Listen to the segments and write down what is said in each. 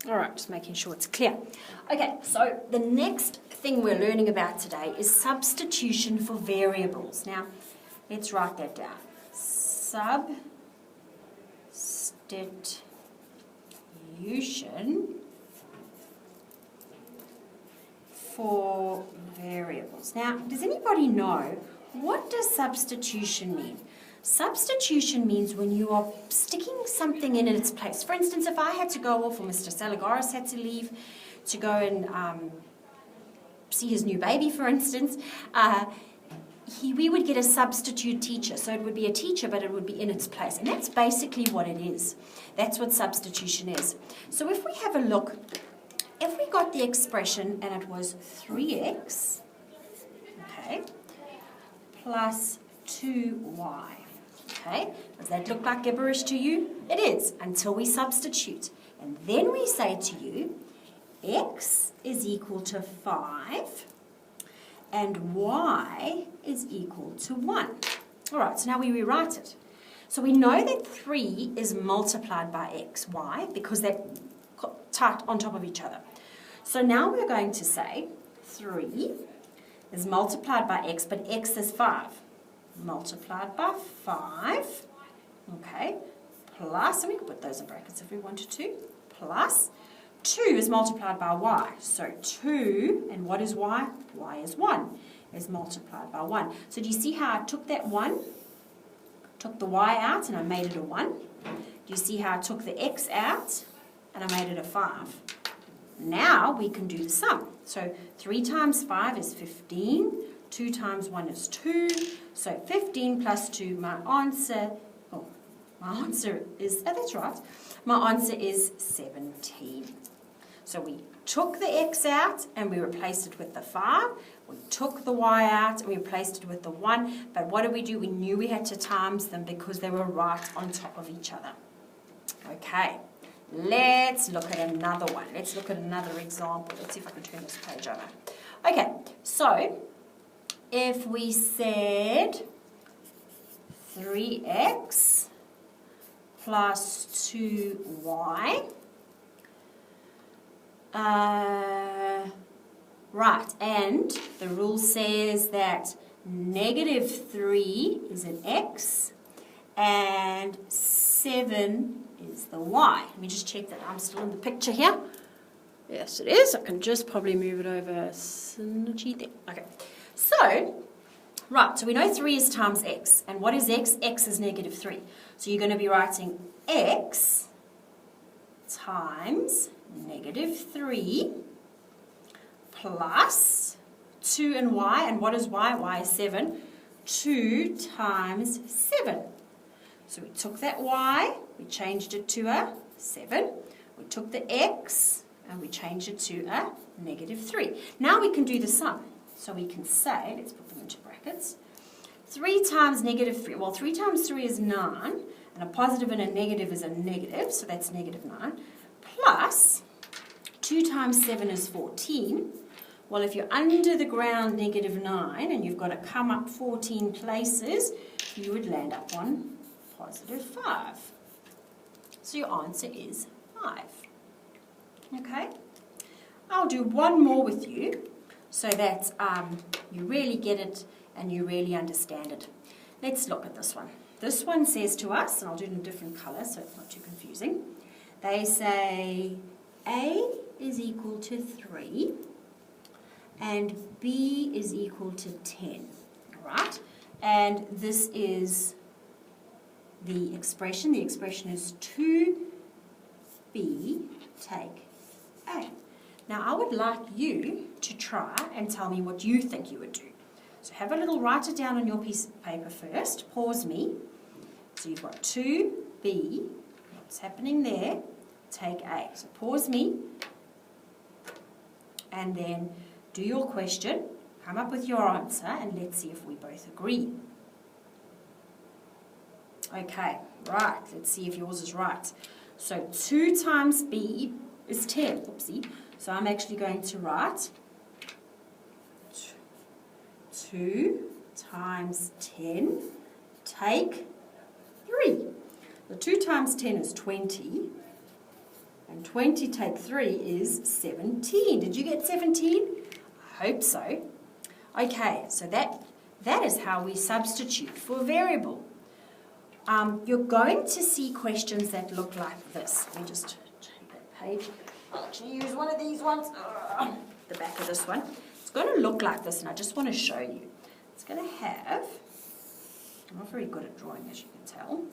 All right, just making sure it's clear. Okay, so the next thing we're learning about today is substitution for variables. Now, let's write that down. Substitution for variables. Now, does anybody know, what does substitution mean? Substitution means when you are sticking something in its place. For instance, if I had to go off, or Mr. Salagaris had to leave to go and see his new baby, for instance, we would get a substitute teacher. So it would be a teacher, but it would be in its place. And that's basically what it is. That's what substitution is. So if we have a look, if we got the expression and it was 3x, okay, plus 2y, okay, does that look like gibberish to you? It is, until we substitute. And then we say to you, x is equal to 5 and y is equal to 1. All right, so now we rewrite it. So we know that 3 is multiplied by x. Why? Because they're tucked on top of each other. So now we're going to say 3 is multiplied by x, but x is 5. Multiplied by 5, okay, plus, and we can put those in brackets if we wanted to, plus 2 is multiplied by y. So 2, and what is y? Y is 1, is multiplied by 1. So do you see how I took that 1, took the y out, and I made it a 1? Do you see how I took the x out, and I made it a 5? Now we can do the sum. So 3 times 5 is 15, 2 times 1 is 2, so 15 plus 2, my answer is, that's right, my answer is 17. So we took the x out and we replaced it with the 5, we took the y out and we replaced it with the 1, but what did we do? We knew we had to times them because they were right on top of each other. Okay. Let's look at another one. Let's look at another example. Let's see if I can turn this page over. Okay, so if we said 3x plus 2y, right, and the rule says that -3 is an x and 7 is the y. Let me just check that I'm still in the picture here. Yes, it is. I can just probably move it over synergy there. Okay. So, right, so we know 3 is times x. And what is x? X is -3. So you're going to be writing x times -3 plus 2 and y. And what is y? Y is 7. 2 times 7. So we took that y, we changed it to a 7. We took the x, and we changed it to a -3. Now we can do the sum. So we can say, let's put them into brackets, 3 times -3, well 3 times 3 is 9, and a positive and a negative is a negative, so that's -9, plus 2 times 7 is 14. Well, if you're under the ground -9, and you've got to come up 14 places, you would land up on +5. So your answer is 5. Okay? I'll do one more with you so that you really get it and you really understand it. Let's look at this one. This one says to us, and I'll do it in a different colour so it's not too confusing. They say A is equal to 3 and B is equal to 10. All right? And this is the expression. The expression is 2b take a. Now I would like you to try and tell me what you think you would do. So have a little, write it down on your piece of paper first, pause me. So you've got 2b, what's happening there, take a. So pause me and then do your question, come up with your answer, and let's see if we both agree. Okay, right, let's see if yours is right. So 2 times b is 10, oopsie. So I'm actually going to write 2 times 10, take 3. The 2 times 10 is 20, and And 20 take 3 is 17. Did you get 17? I hope so. Okay, so that is how we substitute for a variable. You're going to see questions that look like this. Let me just change that page. I'll actually use one of these ones. The back of this one. It's going to look like this, and I just want to show you. It's going to have, I'm not very good at drawing, as you can tell.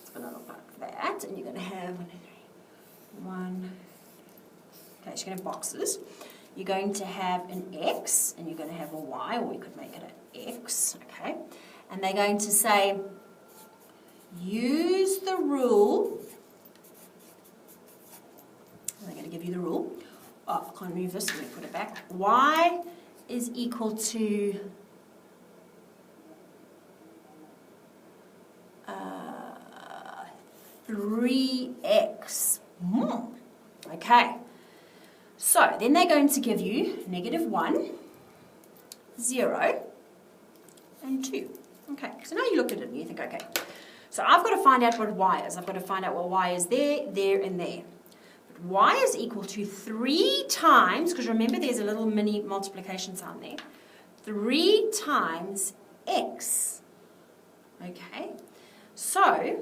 It's going to look like that, and you're going to have one. Okay, so you're going to have boxes. You're going to have an X, and you're going to have a Y, or we could make it an X, okay? And they're going to say, use the rule. And they're going to give you the rule. Oh, I can't move this, let me put it back. Y is equal to 3x. Okay. So then they're going to give you -1, 0, and 2. Okay, so now you look at it and you think, okay, so I've got to find out what y is. I've got to find out what y is there, there, and there. But y is equal to 3 times, because remember there's a little mini multiplication sign there, 3 times x. Okay, so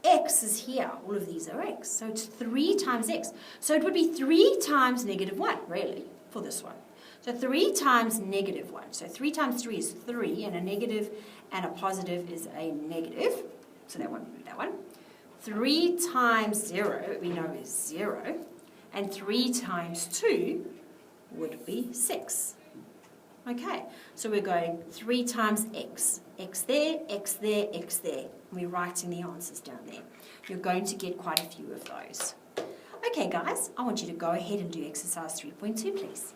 x is here. All of these are x. So it's 3 times x. So it would be 3 times -1, really, for this one. So 3 times -1. So 3 times 3 is 3, and a negative and a positive is a negative. So that one, that one. 3 times 0, we know is 0. And 3 times 2 would be 6. Okay, so we're going 3 times x. X there, x there, x there. And we're writing the answers down there. You're going to get quite a few of those. Okay, guys, I want you to go ahead and do exercise 3.2, please.